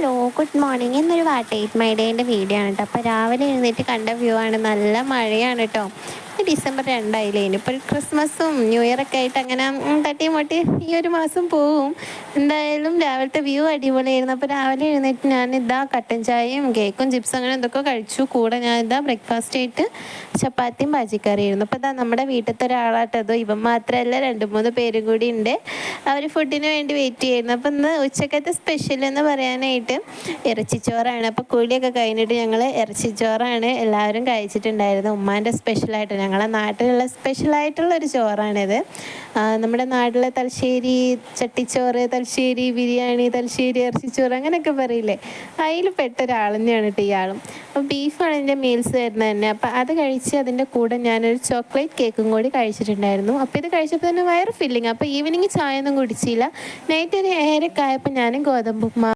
Hello good morning. ഇന്നൊരു what eight my ഡേൻ്റെ video ആണ് കേട്ടോ. അപ്പോൾ രാവിലെ എഴുന്നേറ്റ് കണ്ട വ്യൂ ആണ്. നല്ല മഴയാണ് കേട്ടോ. ഡിസംബർ 2 ഇനിയിപ്പോൾ ക്രിസ്മസും ന്യൂ ഇയറൊക്കെ ആയിട്ട് അങ്ങനെ തട്ടിയും മുട്ടി ഈ ഒരു മാസം പോവും. എന്തായാലും രാവിലത്തെ വ്യൂ അടിപൊളിയായിരുന്നു. അപ്പോൾ രാവിലെ എഴുന്നേറ്റ് ഞാൻ കട്ടൻ ചായയും കേക്കും ചിപ്സും അങ്ങനെ എന്തൊക്കെ കഴിച്ചു. കൂടെ ഞാൻ ബ്രേക്ക്ഫാസ്റ്റ് ആയിട്ട് ചപ്പാത്തിയും ബാജിക്കറിയായിരുന്നു. അപ്പോൾ നമ്മുടെ വീട്ടിലത്തെ ഒരാളായിട്ടതോ ഇവൻ മാത്രമല്ല 2-3 പേരും കൂടി ഉണ്ട്. അവർ ഫുഡിന് വേണ്ടി വെയിറ്റ് ചെയ്യുന്നു. അപ്പോൾ ഇന്ന് ഉച്ചക്കത്തെ സ്പെഷ്യൽ എന്ന് പറയാനായിട്ട് ഇറച്ചിച്ചോറാണ്. അപ്പോൾ കുളിയൊക്കെ കഴിഞ്ഞിട്ട് ഞങ്ങൾ ഇറച്ചിച്ചോറാണ് എല്ലാവരും കഴിച്ചിട്ടുണ്ടായിരുന്നത്. ഉമ്മാൻ്റെ സ്പെഷ്യലായിട്ട് ഞങ്ങളെ നാട്ടിലുള്ള സ്പെഷ്യലായിട്ടുള്ളൊരു ചോറാണിത്. നമ്മുടെ നാട്ടിലെ തലശ്ശേരി ചട്ടിച്ചോറ്, തലശ്ശേരി ബിരിയാണി, തലശ്ശേരി ഇറച്ചിച്ചോറ് അങ്ങനെയൊക്കെ പറയില്ലേ, അതിൽ പെട്ട ഒരാൾ തന്നെയാണ് കേട്ടോ ഇയാളും. അപ്പോൾ ബീഫാണ് എൻ്റെ മീൽസ് വരുന്നത് തന്നെ. അപ്പോൾ അത് കഴിച്ച് അതിൻ്റെ കൂടെ ഞാനൊരു ചോക്ലേറ്റ് കേക്കും കൂടി കഴിച്ചിട്ടുണ്ടായിരുന്നു. അപ്പോൾ ഇത് കഴിച്ചപ്പോൾ തന്നെ വയറ് ഫില്ലിങ്. അപ്പോൾ ഈവനിങ് ചായ ഒന്നും കുടിച്ചില്ല. നൈറ്റ് ഒരു 7:30 ആയപ്പോൾ ഞാൻ ഗോതമ്പ് ഉപ്മാ